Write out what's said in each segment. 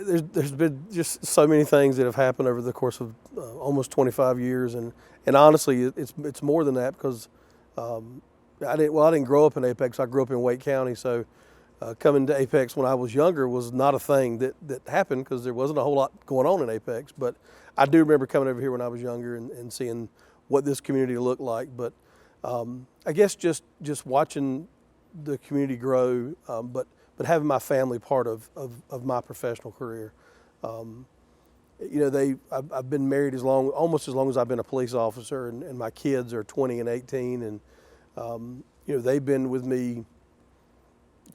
there's been just so many things that have happened over the course of almost 25 years, and honestly, it's more than that because I didn't grow up in Apex. I grew up in Wake County, so coming to Apex when I was younger was not a thing that happened because there wasn't a whole lot going on in Apex. But I do remember coming over here when I was younger and seeing what this community looked like. But I guess just watching the community grow, but having my family part of my professional career. I've been married almost as long as I've been a police officer, and my kids are 20 and 18, and they've been with me,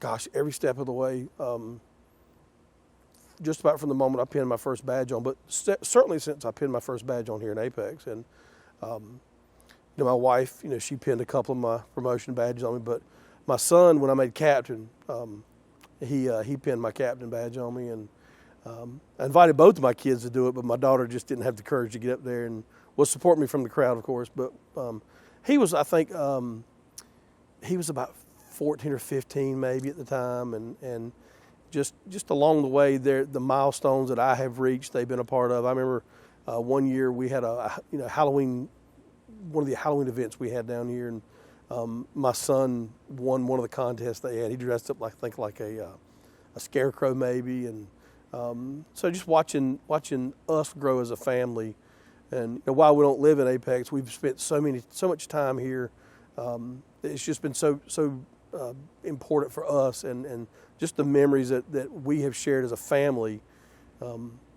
gosh, every step of the way, just about from the moment I pinned my first badge on, but certainly since I pinned my first badge on here in Apex. And my wife, she pinned a couple of my promotion badges on me, but my son, when I made captain, he pinned my captain badge on me, and I invited both of my kids to do it, but my daughter just didn't have the courage to get up there and was supporting me from the crowd, of course. But he was, I think, he was about 14 or 15 maybe at the time, and just along the way there, the milestones that I have reached, they've been a part of. I remember one year we had Halloween, one of the Halloween events we had down here, and my son won one of the contests they had. He dressed up like a scarecrow maybe, and so just watching us grow as a family. And while we don't live in Apex, we've spent so much time here. It's just been so important for us, and just the memories that we have shared as a family,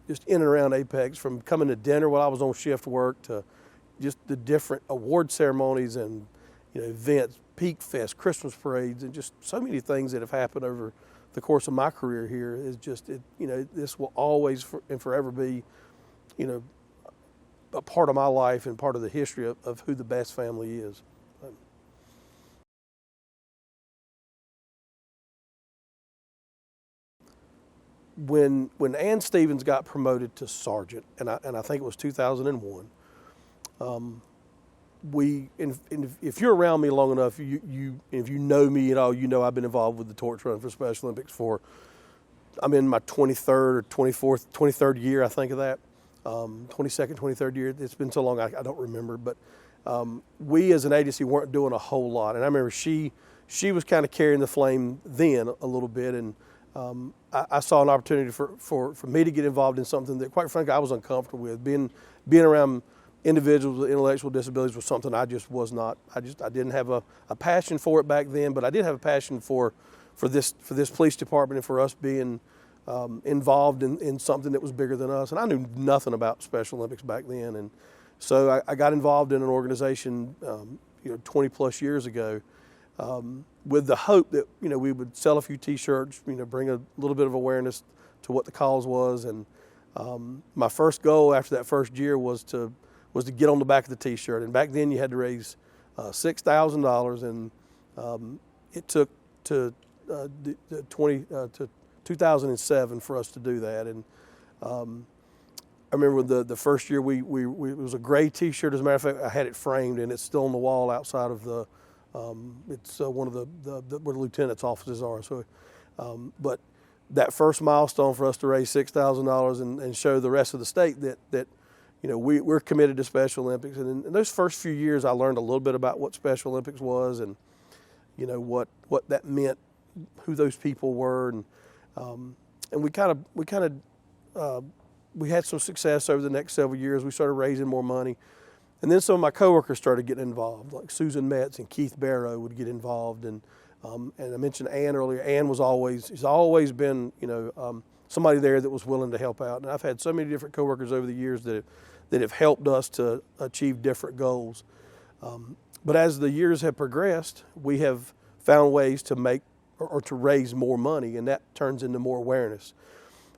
just in and around Apex, from coming to dinner while I was on shift work to just the different award ceremonies and events, Peak Fest, Christmas parades, and just so many things that have happened over the course of my career here. Is just this will always and forever be a part of my life and part of the history of who the Best family is. When Ann Stevens got promoted to sergeant, and I think it was 2001, if you're around me long enough, if you know me at all, I've been involved with the torch run for Special Olympics I'm in my 23rd or 23rd year, I think of that, 22nd, 23rd year. It's been so long I don't remember, but we as an agency weren't doing a whole lot, and I remember she was kind of carrying the flame then a little bit, and I saw an opportunity for me to get involved in something that, quite frankly, I was uncomfortable with. Being around individuals with intellectual disabilities was something I just was not. I didn't have a passion for it back then, but I did have a passion for this police department and for us being involved in something that was bigger than us. And I knew nothing about Special Olympics back then, and so I got involved in an organization 20 plus years ago, with the hope that we would sell a few T-shirts, bring a little bit of awareness to what the cause was. And my first goal after that first year was to get on the back of the T-shirt. And back then you had to raise $6,000, and it took to 2007 for us to do that. And I remember the first year it was a gray T-shirt. As a matter of fact, I had it framed, and it's still on the wall outside of the. It's one of where the lieutenant's offices are. So, but that first milestone for us to raise $6,000 and show the rest of the state that we're committed to Special Olympics. And in those first few years, I learned a little bit about what Special Olympics was, and what that meant, who those people were, and we had some success over the next several years. We started raising more money. And then some of my coworkers started getting involved, like Susan Metz and Keith Barrow would get involved. And I mentioned Ann earlier. Ann has always been, somebody there that was willing to help out. And I've had so many different coworkers over the years that have helped us to achieve different goals. But as the years have progressed, we have found ways to make or to raise more money, and that turns into more awareness.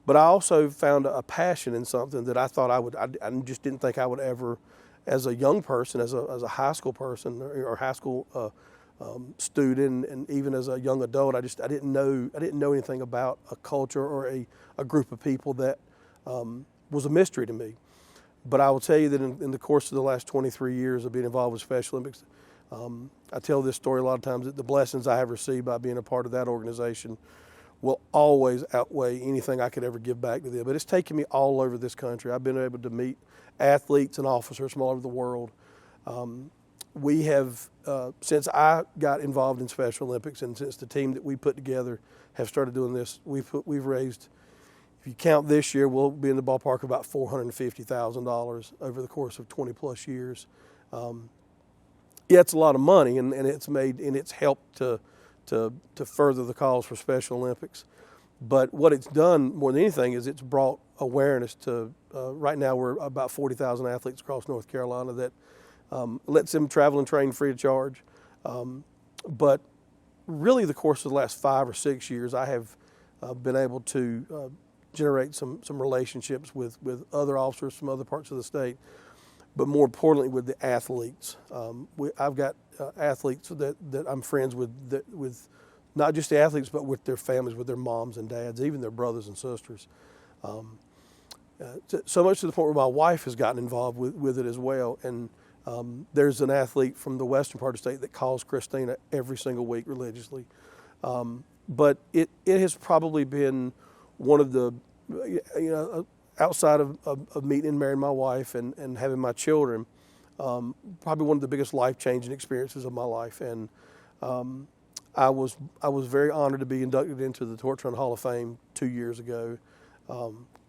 But I also found a passion in something that I thought I just didn't think I would ever, as a young person, as a high school person or high school student, and even as a young adult, I didn't know anything about a culture or a group of people that was a mystery to me. But I will tell you that in the course of the last 23 years of being involved with Special Olympics, I tell this story a lot of times, that the blessings I have received by being a part of that organization will always outweigh anything I could ever give back to them. But it's taken me all over this country. I've been able to meet athletes and officers from all over the world. We have, since I got involved in Special Olympics and since the team that we put together have started doing this, we've raised, if you count this year, we'll be in the ballpark of about $450,000 over the course of 20 plus years. Yeah, it's a lot of money, and it's helped to further the cause for Special Olympics. But what it's done more than anything is it's brought awareness to, right now we're about 40,000 athletes across North Carolina that lets them travel and train free of charge. But really the course of the last 5 or 6 years, I have been able to generate some relationships with other officers from other parts of the state, but more importantly with the athletes. I've got athletes that I'm friends with not just the athletes, but with their families, with their moms and dads, even their brothers and sisters. So much to the point where my wife has gotten involved with it as well. And there's an athlete from the western part of the state that calls Christina every single week religiously. But it has probably been one of the, outside of meeting and marrying my wife and having my children, probably one of the biggest life-changing experiences of my life. And I was very honored to be inducted into the Torch Run Hall of Fame 2 years ago.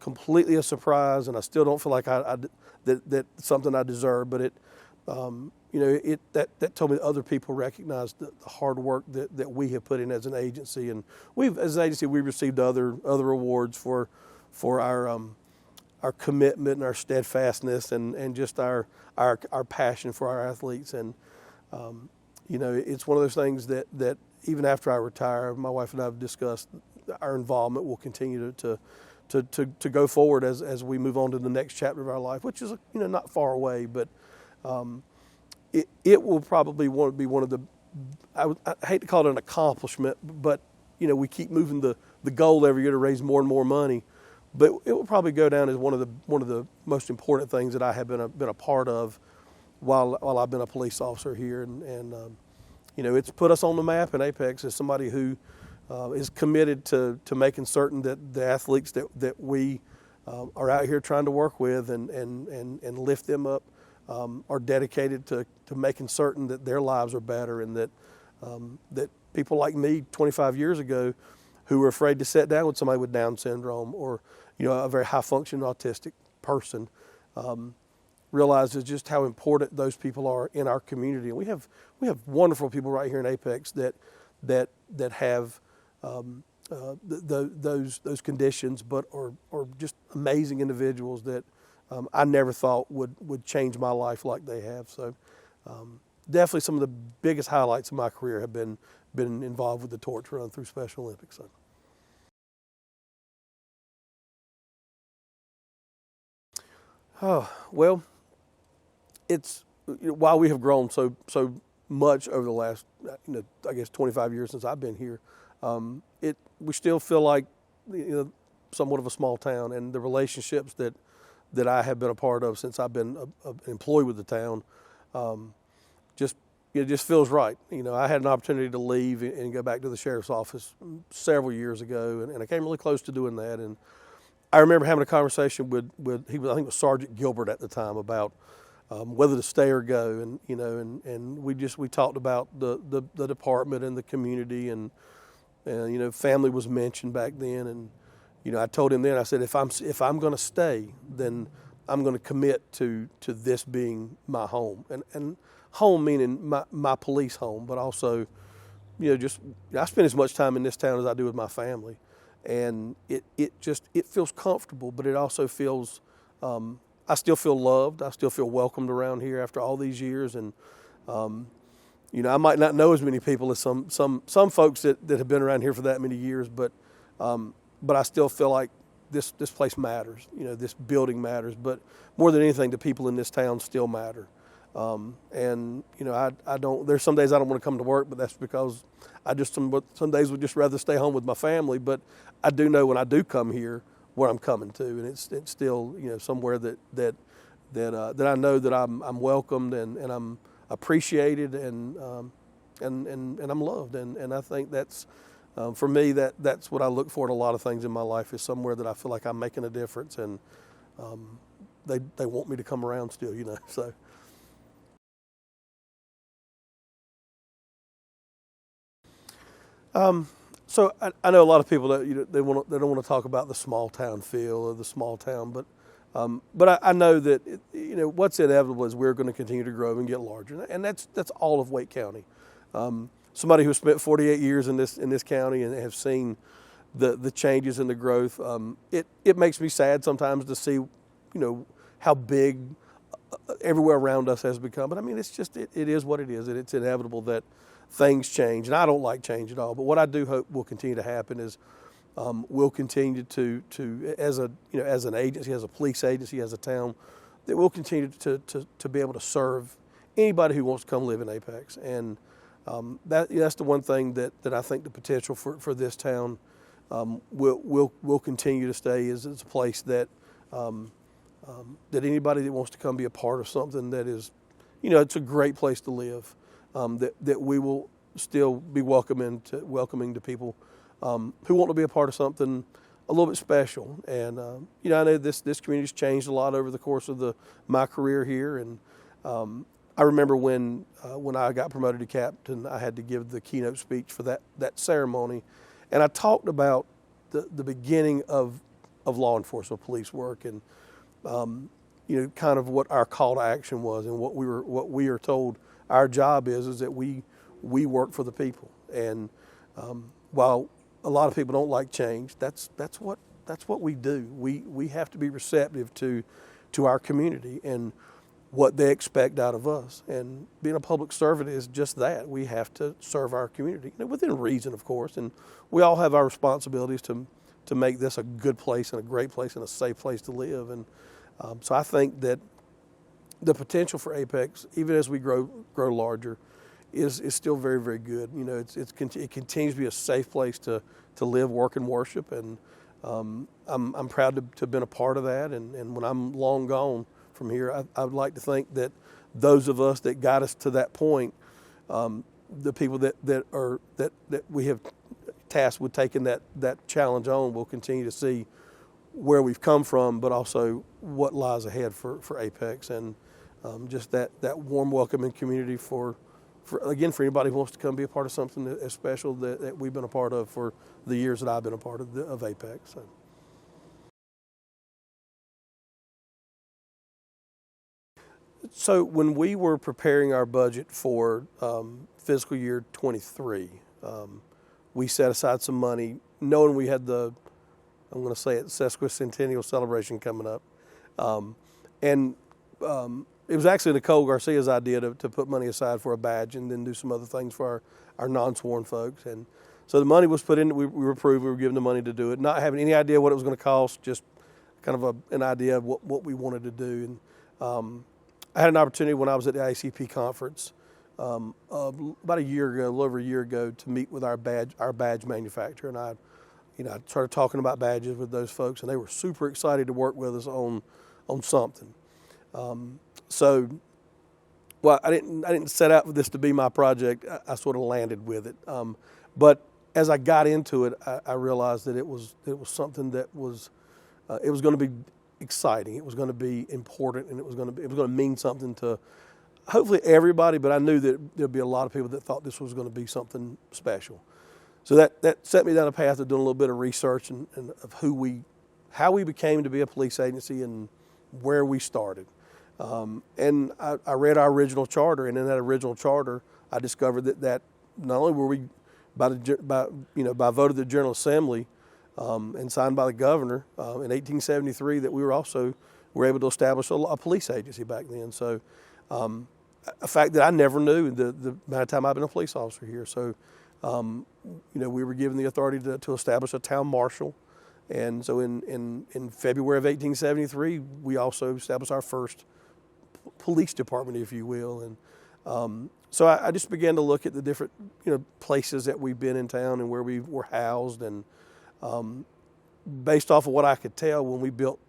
Completely a surprise, and I still don't feel like that's something I deserve. But that told me that other people recognized the hard work that we have put in as an agency, and as an agency we've received other awards for our commitment and our steadfastness and just our passion for our athletes. And it's one of those things that even after I retire, my wife and I have discussed our involvement will continue to go forward as we move on to the next chapter of our life, which is not far away, but it will probably be one of the, I hate to call it an accomplishment, but we keep moving the goal every year to raise more and more money, but it will probably go down as one of the most important things that I have been a part of while I've been a police officer here, and it's put us on the map in Apex as somebody who is committed to making certain that the athletes that we are out here trying to work with and lift them up are dedicated to making certain that their lives are better, and that people like me 25 years ago who were afraid to sit down with somebody with Down syndrome or a very high functioning autistic person realizes just how important those people are in our community. And we have wonderful people right here in Apex that have those conditions, but are just amazing individuals that I never thought would change my life like they have. So definitely some of the biggest highlights of my career have been involved with the Torch Run through Special Olympics. So. Oh, well, it's while we have grown so much over the last, I guess 25 years since I've been here, we still feel like somewhat of a small town, and the relationships that I have been a part of since I've been an employee with the town, it just feels right. I had an opportunity to leave and go back to the sheriff's office several years ago, and I came really close to doing that. And I remember having a conversation with I think it was Sergeant Gilbert at the time about whether to stay or go, and we talked about the department and the community, and family was mentioned back then, and I told him then, I said, if I'm going to stay, then I'm going to commit to this being my home, and home meaning my police home, but also I spend as much time in this town as I do with my family, and it feels comfortable, but it also feels I still feel loved. I still feel welcomed around here after all these years, and I might not know as many people as some folks that have been around here for that many years, but I still feel like this place matters. This building matters, but more than anything, the people in this town still matter. I don't. There's some days I don't want to come to work, but that's because some days would just rather stay home with my family. But I do know when I do come here where I'm coming to, and it's still somewhere that I know that I'm welcomed and I'm appreciated and I'm loved, and I think that's For me, that's what I look for in a lot of things in my life, is somewhere that I feel like I'm making a difference, and they want me to come around still, So. So I know a lot of people that they don't want to talk about the small town feel or the small town, but I know that what's inevitable is we're going to continue to grow and get larger, and that's all of Wake County. Somebody who spent 48 years in this county and have seen the changes and the growth, it makes me sad sometimes to see how big everywhere around us has become. But I mean, it's just it is what it is, and it's inevitable that things change, and I don't like change at all. But what I do hope will continue to happen is we'll continue to as an agency, as a police agency, as a town, that we'll continue to be able to serve anybody who wants to come live in Apex. And that's the one thing that I think the potential for this town will continue to stay is it's a place that that anybody that wants to come be a part of something that is, it's a great place to live. That we will still be welcoming to people who want to be a part of something a little bit special. And I know this community's changed a lot over the course of my career here. And I remember when I got promoted to captain, I had to give the keynote speech for that ceremony, and I talked about the beginning of law enforcement, police work, and kind of what our call to action was, and what we are told our job is that we work for the people. And while a lot of people don't like change, that's what we do. We have to be receptive to our community and what they expect out of us. And being a public servant is just that. We have to serve our community, within reason, of course. And we all have our responsibilities to make this a good place and a great place and a safe place to live. And so I think that the potential for Apex, even as we grow larger, is still very, very good. It continues to be a safe place to live, work, and worship. And I'm proud to have been a part of that. And when I'm long gone from here, I would like to think that those of us that got us to that point, the people that we have tasked with taking that challenge on, will continue to see where we've come from, but also what lies ahead for Apex, and just that warm welcoming community for anybody who wants to come be a part of something as special that we've been a part of for the years that I've been a part of Apex. So when we were preparing our budget for fiscal year 23, we set aside some money, knowing we had I'm going to say it, sesquicentennial celebration coming up. It was actually Nicole Garcia's idea to put money aside for a badge and then do some other things for our non-sworn folks. And so the money was put in, we were approved, we were given the money to do it, not having any idea what it was going to cost, just kind of an idea of what we wanted to do. And I had an opportunity when I was at the ICP conference about a year ago, a little over a year ago, to meet with our badge manufacturer. And I started talking about badges with those folks, and they were super excited to work with us on something. Well, I didn't set out for this to be my project. I sort of landed with it. But as I got into it, I realized that it was something that was it was going to be exciting. It was going to be important, and it was going to mean something to hopefully everybody. But I knew that there'd be a lot of people that thought this was going to be something special. So that set me down a path of doing a little bit of research and of how we became to be a police agency and where we started. And I read our original charter, and in that original charter, I discovered that not only were we by vote of the General Assembly and signed by the governor in 1873, that we were able to establish a police agency back then. So a fact that I never knew the amount of time I've been a police officer here. So we were given the authority to establish a town marshal. And so in February of 1873, we also established our first police department, if you will. And so I just began to look at the different places that we've been in town and where we were housed. And based off of what I could tell, when we built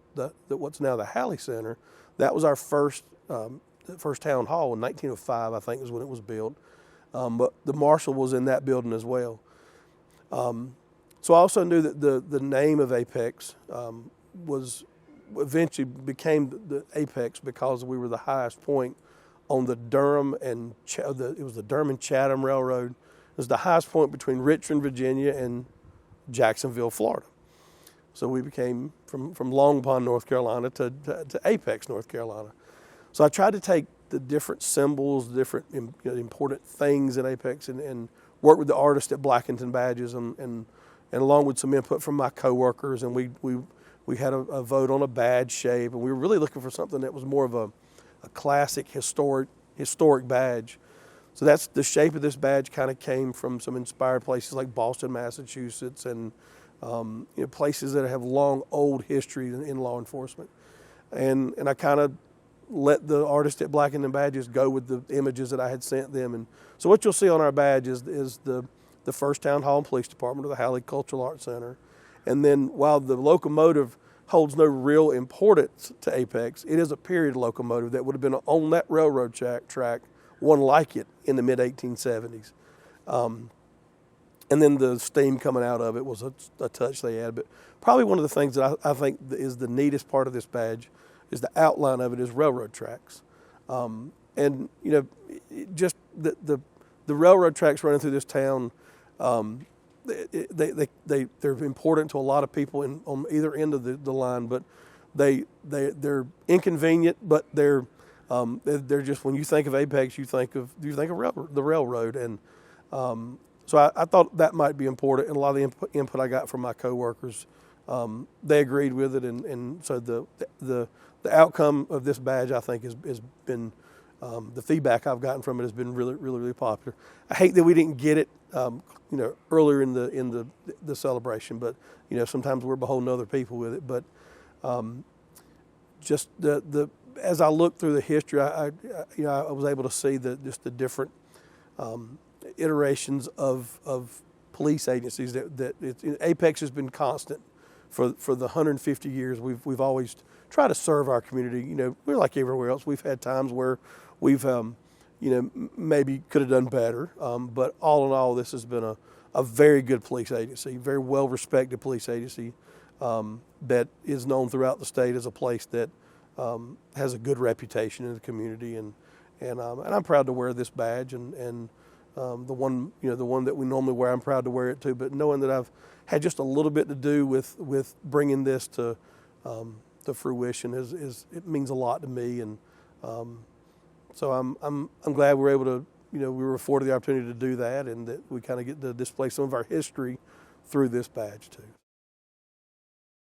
what's now the Halley Center, that was our first town hall in 1905, I think is when it was built. But the marshal was in that building as well. So I also knew that the name of Apex was eventually became the Apex because we were the highest point on the Durham and it was the Durham and Chatham Railroad. It was the highest point between Richmond, Virginia, and Jacksonville, Florida. So we became from Long Pond, North Carolina, to Apex, North Carolina. So I tried to take the different symbols, different important things in Apex, and work with the artists at Blackington Badges, and along with some input from my coworkers, and we had a vote on a badge shape, and we were really looking for something that was more of a classic historic badge. So that's the shape of this badge. Kind of came from some inspired places like Boston, Massachusetts, and places that have long old history in law enforcement. And I kind of let the artists at Blackington Badges go with the images that I had sent them. And so what you'll see on our badge is the First Town Hall and Police Department of the Halley Cultural Arts Center. And then while the locomotive holds no real importance to Apex, it is a period locomotive that would have been on that railroad track, one like it in the mid-1870s. And then the steam coming out of it was a touch they had. But probably one of the things that I think is the neatest part of this badge is the outline of it is railroad tracks. And, just the railroad tracks running through this town, they're important to a lot of people on either end of the line, but they're inconvenient, but they're just, when you think of Apex, you think of the railroad. And so I thought that might be important, and a lot of the input I got from my coworkers, they agreed with it, and so the outcome of this badge, I think, has been, the feedback I've gotten from it has been really, really, really popular. I hate that we didn't get it, earlier in the celebration, but sometimes we're beholden to other people with it. But just as I looked through the history, I was able to see just the different iterations of police agencies that Apex has been constant for the 150 years. We've always tried to serve our community. We're like everywhere else. We've had times where we've maybe could have done better, but all in all, this has been a very good police agency, very well respected police agency that is known throughout the state as a place that has a good reputation in the community, and I'm proud to wear this badge, and the one that we normally wear, I'm proud to wear it too. But knowing that I've had just a little bit to do with bringing this to fruition it means a lot to me, and so I'm glad we were able to we were afforded the opportunity to do that, and that we kind of get to display some of our history through this badge too.